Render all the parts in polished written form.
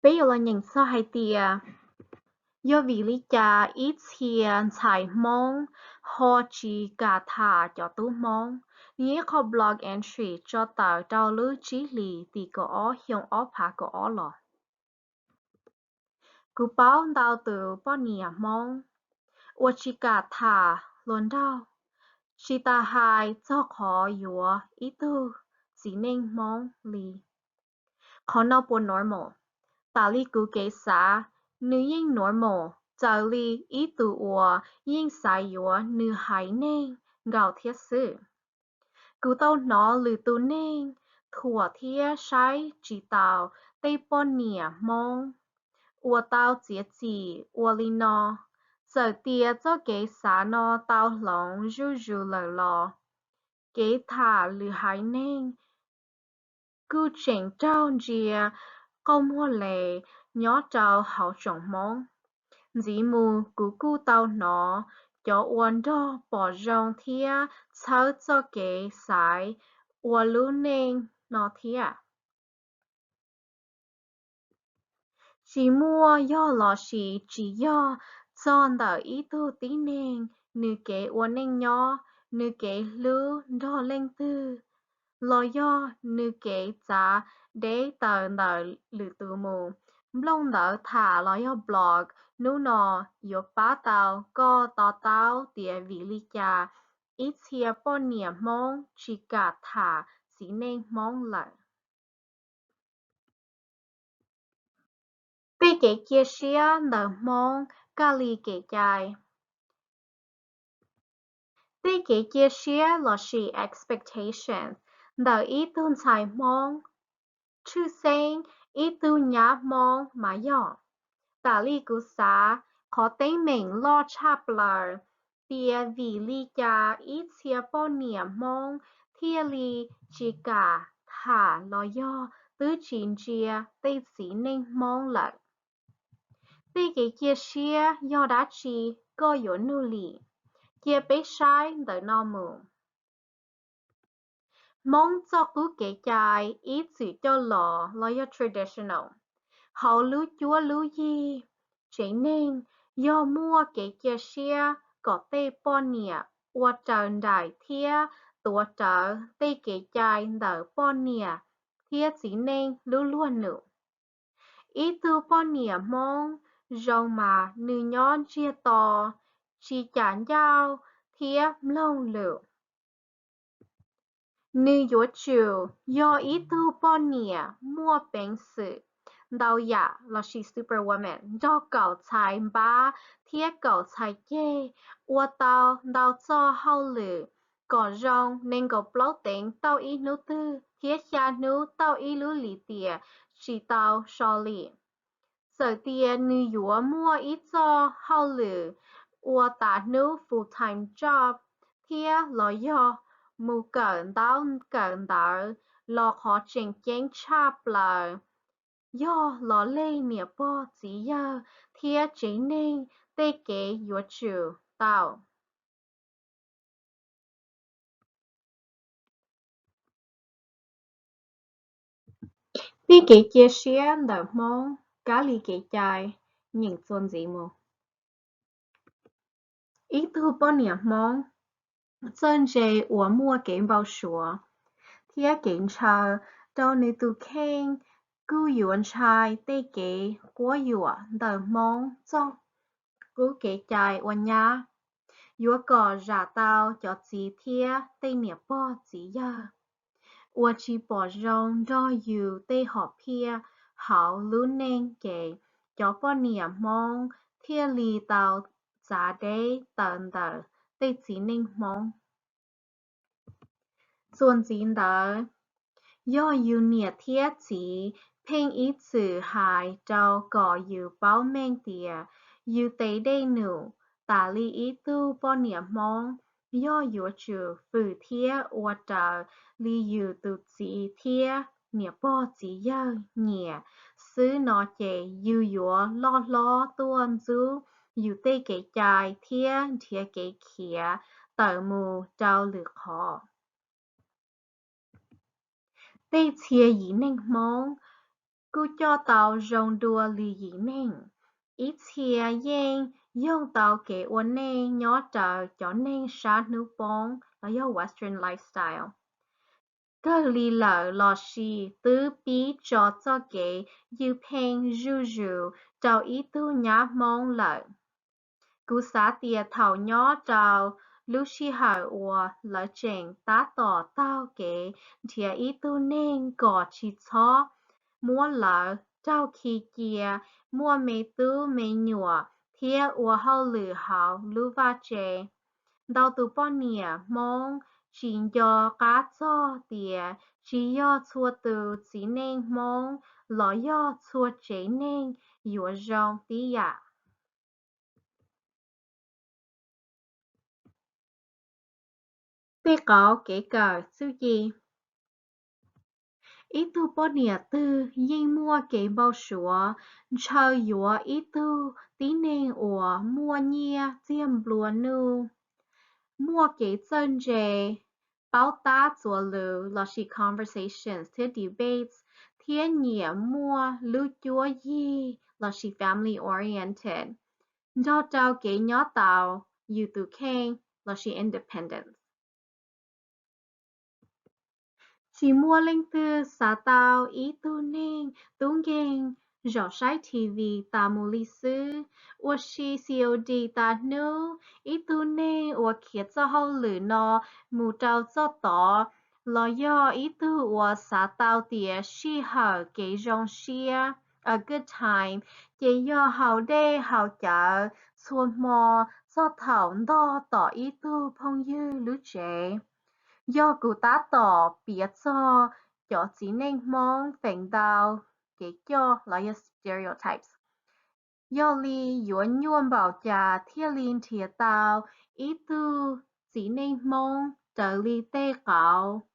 bây giờ là nhìn sao hay tiề do vì lý cha ít tiền xài mong họ chỉ cả thả cho tú mong nhớ có blog entry cho tờ trao lưu trí lý thì có hiện ở phá có lọ cú báo đào từ bao nhiêu mong我只cả thả luôn đau chỉ ta hai cho khó yếu ít tu chỉ nên mong lý khó nào buồn normal ta lý cú kế xa nữ yên normal ta lý ít tu ua yên sai yếu nữ hải nên gạo thiết sự cú tao nó lử tu nên thua thiết sai chỉ tao tây bọn nhẹ mong ua tao chia chỉ ua lý nó giờ tia cho kế xa nó tao lòng rú rú lờ lò kế thả lử hải nên cứ chỉnh trao dìa công hoa lệ nhỏ trao hậu trọng mong dĩ mù cú tao nó cho uốn đo bỏ rong thia cháu cho kế sải uốn lú nên nó thia chỉ mua do lò xì chỉ do chọn đợi ý tu tí nên nữ kế uốn nên nhỏ nữ kế lú đo lên tư lo do nữ kế giá để tờ đợi lử từ mù blong đỡ thả lo do blog nú nọ yếu bá tao có tao tao tía vị lý cha ít chia bao nhiêu mong chỉ cả thả chỉ nên mong lại bị cái kia xia nở mong cả lì cái trái bị cái kia xia là chỉ expectations nở ít tuần sai mong chư sen ít tu nhã mong mà dọn tả lý cú xá có tên mình lo chạp lờ bìa vì lý cha ít chia bao nhiêu mong thia lý chỉ cả thả lo do tứ chín chia tây chỉ nên mong lợn tây cái kia xia do đã chỉ có yếu nụ lì kia bế sai đợi nó mù mong cho cú kể chai ít chỉ cho lo do traditional hậu lú chúa lú gì chế nên do mua cái kia xia có tê bọn nhẹ và trần đại thia tổ trợ tê cái chai đỡ bọn nhẹ thia chỉ nên lú luôn nữa ít tu bọn nhẹ mong rong mà nữ nhón chia to chỉ chán giao thia lông lửa nữ yếu chiều do ít tu bọn nhẹ mua bánh sự đào dạ là she superwoman do cậu trái ba thiết cậu trái chê ua tao đào cho hao lử có rong nên có blog tính tao ý nú tư thiết xa nú tao ý lú lì tìa chỉ tao so lì sở tìa nữ yếu mua ít cho hao lử ua ta nú full time job thiết lo do mù cẩn đảo lo khó trình chén chạp lờ do lò lê mía bò chỉ giờ thia chế nên tê kế yếu chủ tao tê kế chia sẻ đỡ mong cá lì kế chai những tôn gì mù ít thu bao nhiêu mong chân dê ủa mua kém bao sủa thia kém chờ đâu nê tu khen cú yuan chai tê kế của yuan đỡ mong cho cú kế chai oan nhá yếu cỏ giả tao cho chỉ thia tây niệm bò chỉ giờ ua chỉ bỏ rong do yêu tây họ pia hảo luôn nên kể cho bò niệm mong thia lì tao giả đế tận tờ tây chỉ nên mongส่วน chính đó do yêu niệm thia chỉ pen ít sự hại cho cỏ yêu bao men tìa yêu tây đây nụ tả lý ý tu bò niệm mong do yếu chủ phụ thia và trở lý yếu tu chỉ thia niệm bò chỉ giờ nhẹ sư nó chế yếu yếu lo tuân du yếu tê kế chai thia kế khía tờ mù trao lực họ tê chia ý nên mong Cú cho tàu rong đua lì dĩ nênh. Ít thìa yên dùng tàu kế uốn nênh nhỏ trở cho nênh sát nữ bóng là do Western lifestyle. Cơ lì lợ lò xì tứ bí cho kế dư phênh rù rù trao ý tu nhá mong lợ. Cú xá tìa thảo nhỏ trao lúc xì hở ua lỡ chênh tá tỏ tao kế thìa ý tu nênh gò chi chó mua lỡ trao khi kia mua mê tu mê nhùa thìa ua hao lử hao lưu va chê. Đào tù bó nìa mong chín do cá cho tìa chỉ do chua từ chỉ nên mong lỡ do chua chế nên dùa rong tí ạ. Bê có kế cờ sư gì? Ý tu bó nìa tư yên mua kế bao sủa chờ dùa ý tu tí nên ủa mua nhia tiêm lùa nu. Mua kế chân dê báo tá chùa lù là she conversations to debates thiên nhĩa mua lưu chúa yi là she family oriented. Do trao kế nhỏ tàu yu tu kênh là she independent. Chỉ mua linh tư xá tàu ý tu nên tung ghen rõ sai TV ta mù lý sư ua shi COD ta nu ý tu nên ua khiết cho hậu lử nó mù trao cho tỏ lo do ý tu ua xá tàu tìa shi hở kế rong xia a good time chế do hậu đê hậu chợ xuân mò cho thảo đo tỏ ý tu phong dư lũ trẻ. Do cụ tá tỏ biết cho chỉ nên mong phèn đào kế cho là stereotypes. Do li yuan yuan bảo trà thiên liên thiệt tao ý tư chỉ nên mong trở li tê cạo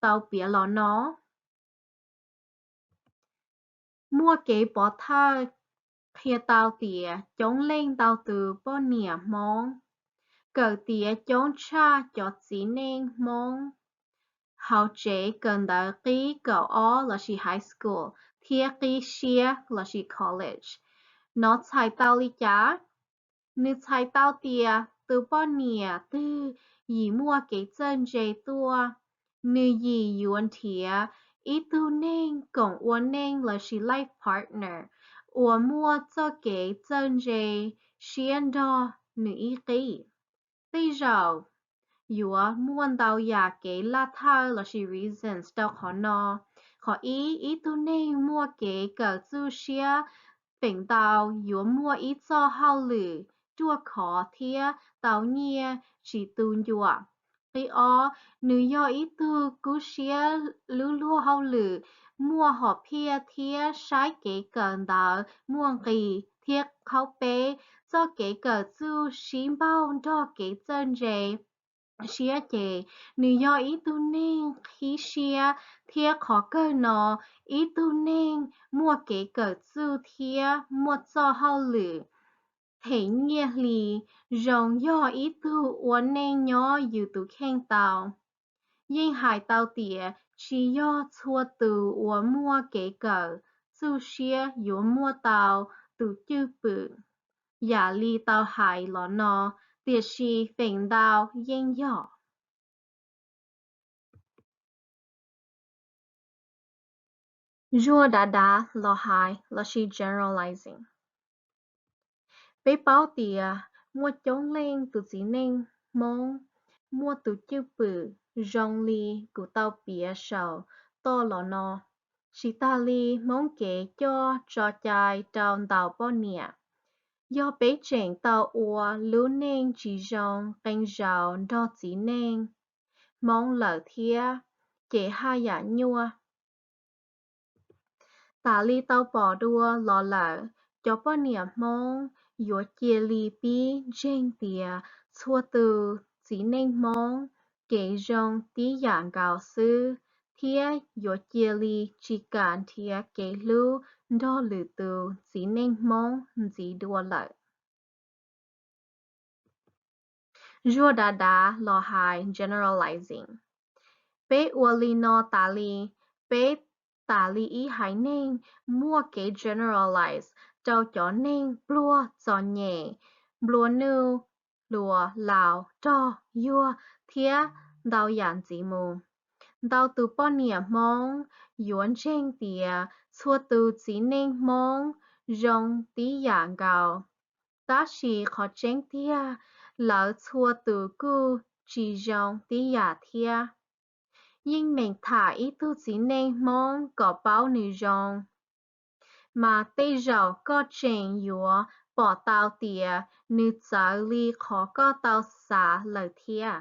tao biết lo nó. Mua kế bỏ thơ khi tao tỉa chống lên tao từ bó nỉa mong. Cờ tỉa chống cha cho chỉ nên mong. Hậu chế gần đó khi cậu ó là she high school, thia khi xia là she college. Nó chạy tao lý chá. Nữ chạy tao tìa từ bó nìa tư dì mua cái chân dây tua. Nữ dì yuan thìa ý tu nên cổng uốn nên là she life partner. Ua mua cho cái chân dây xiên đo nữ ý kì. Bây giờ Yua muôn đào ya kế la thao là she reasons đào khó nó. Khó ý tu nên mua kế cờ du xia. Phỉnh đào yua mua ý cho hao lử. Chua khó thia đào nhia chỉ tu yua. Khi ó nữ do ý tu cú xia lưu lua hao lử. Mua họ pia thia sai kế cờ đào mua kỳ thiết khâu bế. Do kế cờ du xín bao đo kế chân dê. Xia chế, nữ do ý tu nên khí xia, thia khó cơ nó, ý tu nên mua kế cờ tư thia, mua cho hao lử. Thế nghĩa lì, rồng do ý tu uốn nên nhỏ yu tu khen tàu. Nhưng hải tàu tỉa, chỉ do chua từ uốn mua kế cờ, tư xia yu mua tàu, tu chư bự. Giả lì tàu hải lọ nó, tiệt xì phèn đào yên nhỏ. Rua đá lo hai là she generalizing. Bế báo tìa mua chống lên từ chỉ nên mong mua từ chữ bự rong li của tao bìa sầu to lọ nó. Chỉ ta li mong kế cho chai trao đào bó nịa. Do bế chênh tao ua lưu nên chỉ rong canh rào đo chỉ nên. Mong lỡ thia kế hai giả nhua. Tà li tao bỏ đua lò lỡ, cho bó nìa mong, dùa chia li bí dên tìa, chua từ chỉ nên mong, kế rong tí dạng gạo sư, thia dùa chia li chỉ cản thia kế lưu, đo lử từ chỉ nên mong, chỉ đua lỡ. Rua đá lò hai generalizing. Bế ua li no tà li, bế tả lý ý hải nên mua kế generalize trao cho nên plua cho nhẹ plua nư lùa lào cho yua thía đào yàn chỉ mù đào từ bao nhiêu mong yuan chen tía xua từ chỉ nên mong rong tí dạng gạo ta chỉ khó chen tía lỡ xua từ cư chỉ rong tí giả thía nhưng mình thả ý tư chỉ nên mong có bao nhiêu rong mà tây giờ có chuyện yếu bỏ tao tìa nữ giáo lý khó có tao xả lời thia